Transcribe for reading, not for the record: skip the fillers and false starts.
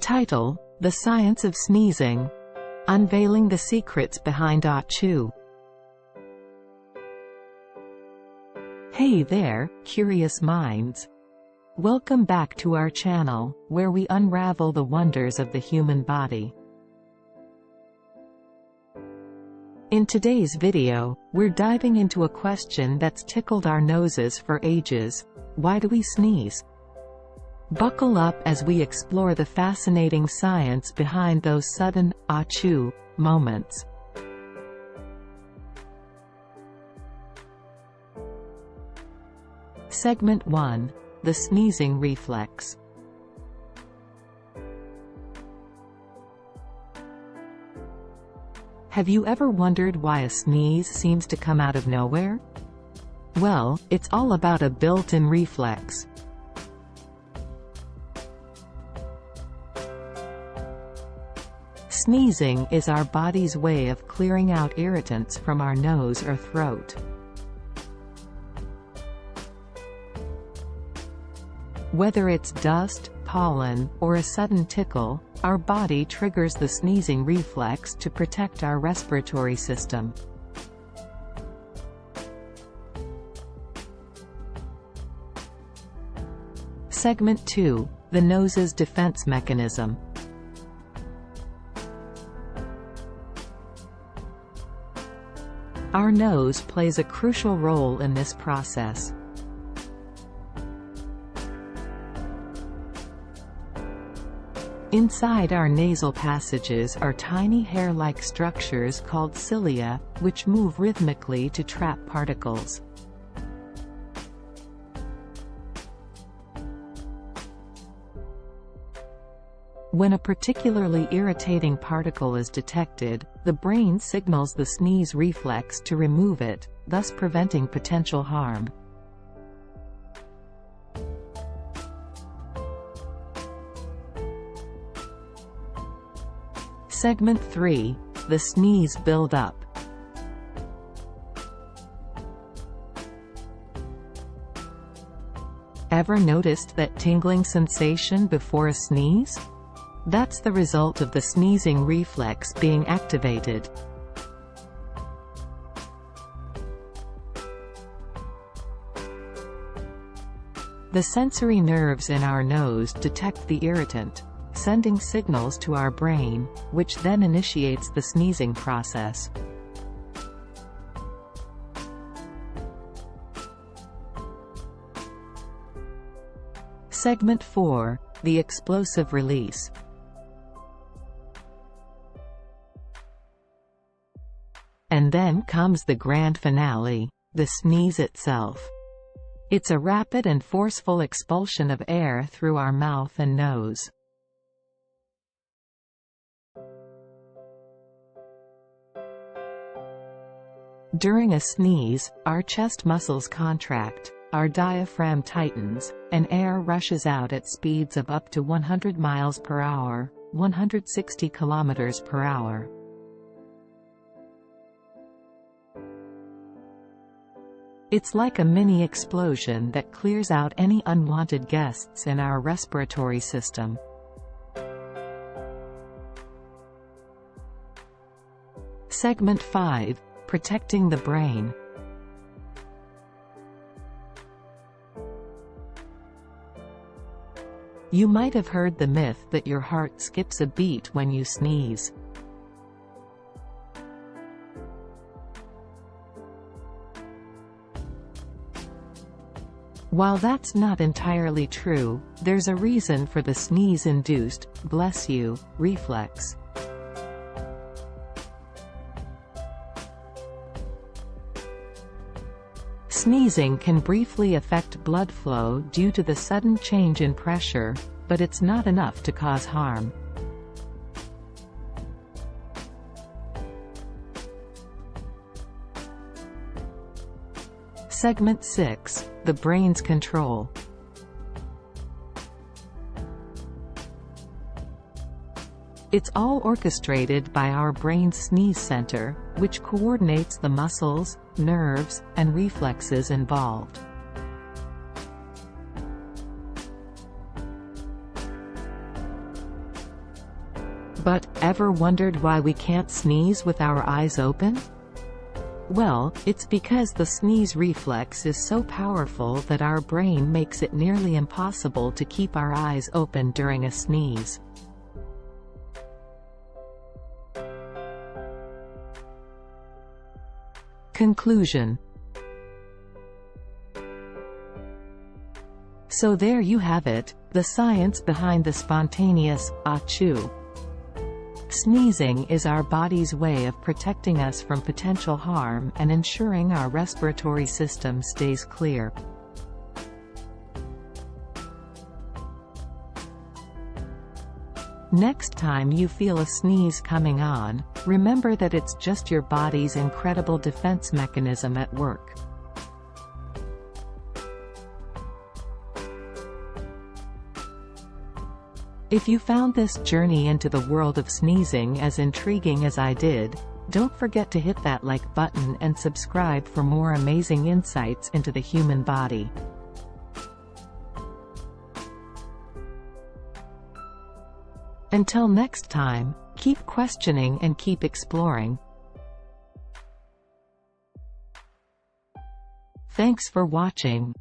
Title: The Science of Sneezing. Unveiling the Secrets Behind Achoo. Hey there, curious minds. Welcome back to our channel, where we unravel the wonders of the human body. In today's video, we're diving into a question that's tickled our noses for ages. Why do we sneeze? Buckle up as we explore the fascinating science behind those sudden, achoo, moments. Segment 1. The sneezing reflex. Have you ever wondered why a sneeze seems to come out of nowhere? Well, it's all about a built-in reflex. Sneezing is our body's way of clearing out irritants from our nose or throat. Whether it's dust, pollen, or a sudden tickle, our body triggers the sneezing reflex to protect our respiratory system. Segment 2. The nose's defense mechanism. Our nose plays a crucial role in this process. Inside our nasal passages are tiny hair-like structures called cilia, which move rhythmically to trap particles. When a particularly irritating particle is detected, the brain signals the sneeze reflex to remove it, thus preventing potential harm. Segment 3. The sneeze build-up. Ever noticed that tingling sensation before a sneeze? That's the result of the sneezing reflex being activated. The sensory nerves in our nose detect the irritant, sending signals to our brain, which then initiates the sneezing process. Segment 4. The explosive release. And then comes the grand finale, the sneeze itself. It's a rapid and forceful expulsion of air through our mouth and nose. During a sneeze, our chest muscles contract, our diaphragm tightens, and air rushes out at speeds of up to 100 miles per hour, 160 kilometers per hour. It's like a mini explosion that clears out any unwanted guests in our respiratory system. Segment 5. Protecting the brain. You might have heard the myth that your heart skips a beat when you sneeze. While that's not entirely true, there's a reason for the sneeze-induced, bless you, reflex. Sneezing can briefly affect blood flow due to the sudden change in pressure, but it's not enough to cause harm. Segment 6. The brain's control. It's all orchestrated by our brain's sneeze center, which coordinates the muscles, nerves, and reflexes involved. But, ever wondered why we can't sneeze with our eyes open? Well, it's because the sneeze reflex is so powerful that our brain makes it nearly impossible to keep our eyes open during a sneeze. Conclusion. So there you have it, the science behind the spontaneous achoo. Sneezing is our body's way of protecting us from potential harm and ensuring our respiratory system stays clear. Next time you feel a sneeze coming on, remember that it's just your body's incredible defense mechanism at work. If you found this journey into the world of sneezing as intriguing as I did, don't forget to hit that like button and subscribe for more amazing insights into the human body. Until next time, keep questioning and keep exploring. Thanks for watching.